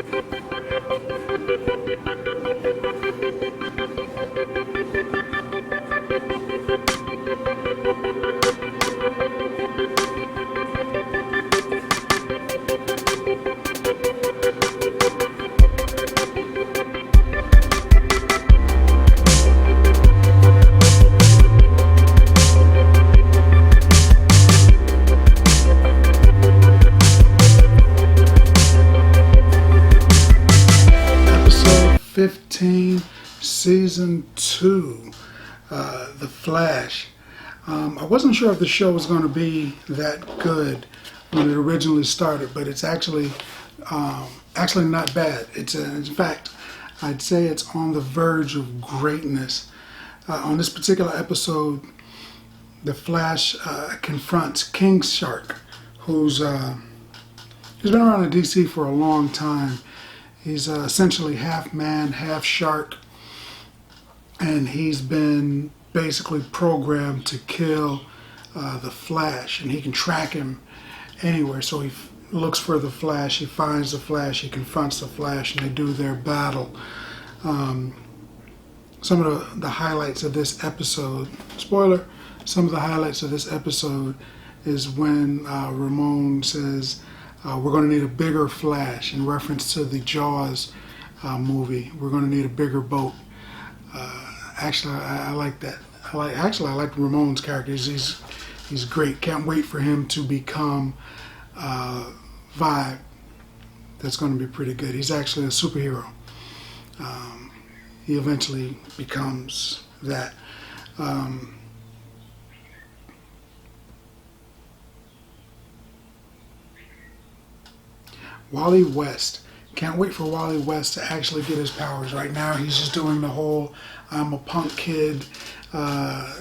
Episode 15, Season 2, The Flash. I wasn't sure if the show was going to be that good when it originally started, but it's actually not bad. In fact, I'd say it's on the verge of greatness. On this particular episode, the Flash confronts King Shark, who's been around in DC for a long time. He's essentially half man, half shark, and he's been basically programmed to kill the Flash, and he can track him anywhere. So he looks for the Flash, he finds the Flash, he confronts the Flash, and they do their battle. Some of the highlights of this episode, spoiler, some of the highlights of this episode is when Ramon says, we're going to need a bigger Flash, in reference to the Jaws movie. We're going to need a bigger boat. Actually, I like that. I like Ramon's character. He's great. Can't wait for him to become Vibe. That's going to be pretty good. He's actually a superhero. He eventually becomes that. Wally West. Can't wait for Wally West to actually get his powers. Right now, he's just doing the whole, I'm a punk kid, I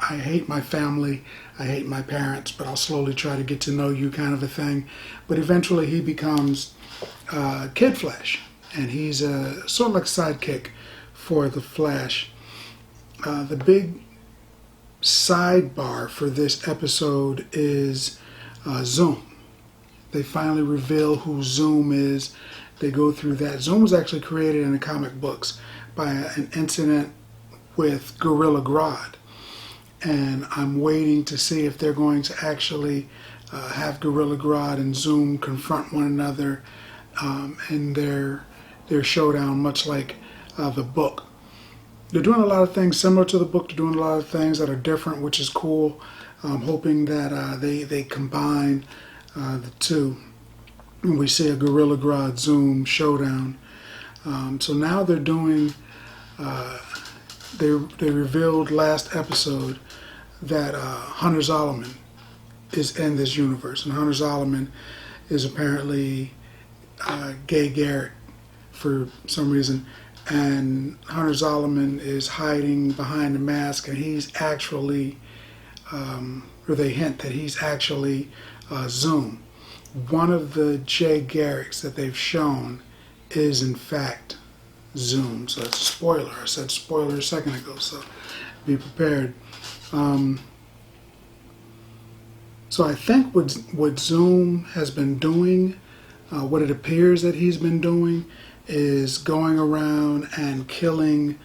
hate my family, I hate my parents, but I'll slowly try to get to know you kind of a thing. But eventually he becomes Kid Flash, and he's sort of like a sidekick for the Flash. The big sidebar for this episode is Zoom. They finally reveal who Zoom is. They go through that. Zoom was actually created in the comic books by an incident with Gorilla Grodd. And I'm waiting to see if they're going to actually have Gorilla Grodd and Zoom confront one another in their showdown, much like the book. They're doing a lot of things similar to the book. They're doing a lot of things that are different, which is cool. I'm hoping that they combine the two, and we see a Gorilla Grodd Zoom showdown. So now they're doing. They revealed last episode that Hunter Zolomon is in this universe, and Hunter Zolomon is apparently Gay Garrick for some reason, and Hunter Zolomon is hiding behind the mask, and he's actually, or they hint that he's actually Zoom. One of the Jay Garricks that they've shown is in fact Zoom. So it's a spoiler. I said spoiler a second ago, so be prepared. So I think what Zoom has been doing, what it appears that he's been doing, is going around and killing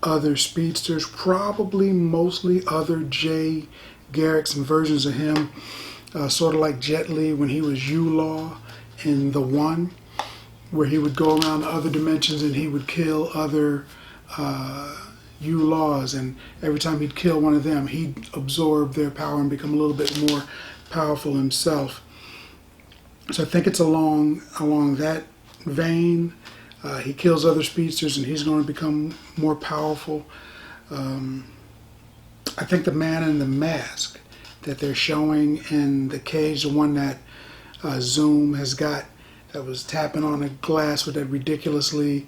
other speedsters, probably mostly other Jay Garricks and versions of him. Sort of like Jet Li when he was U-Law in The One, where he would go around to other dimensions and he would kill other U-Laws, and every time he'd kill one of them, he'd absorb their power and become a little bit more powerful himself. So I think it's along that vein. He kills other speedsters and he's going to become more powerful. I think the man in the mask that they're showing in the cage, the one that Zoom has got, that was tapping on a glass with that ridiculously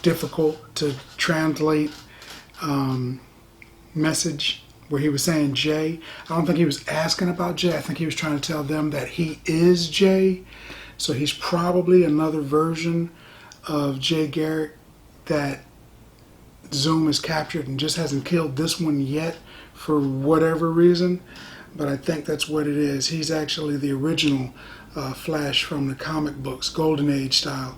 difficult to translate message where he was saying Jay. I don't think he was asking about Jay. I think he was trying to tell them that he is Jay. So he's probably another version of Jay Garrick that Zoom has captured and just hasn't killed this one yet for whatever reason. but I think that's what it is. He's actually the original Flash from the comic books, Golden Age style.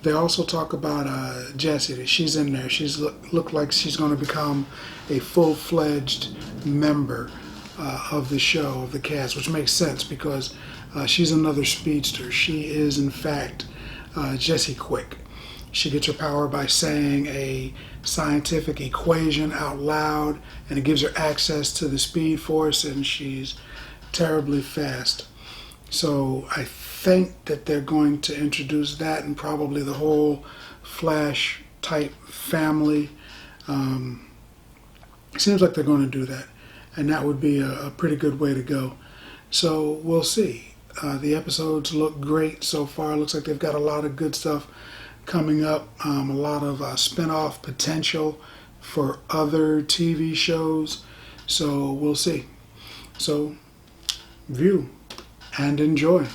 They also talk about Jessie. She's in there. She's looked like she's going to become a full-fledged member of the show, of the cast, which makes sense because she's another speedster. She is, in fact, Jessie Quick. She gets her power by saying a scientific equation out loud, and it gives her access to the Speed Force, and she's terribly fast. So I think that they're going to introduce that and probably the whole Flash type family. It seems like they're going to do that, and that would be a pretty good way to go. So we'll see. The episodes look great so far. Looks like they've got a lot of good stuff coming up, a lot of spin-off potential for other TV shows. So we'll see. So view and enjoy.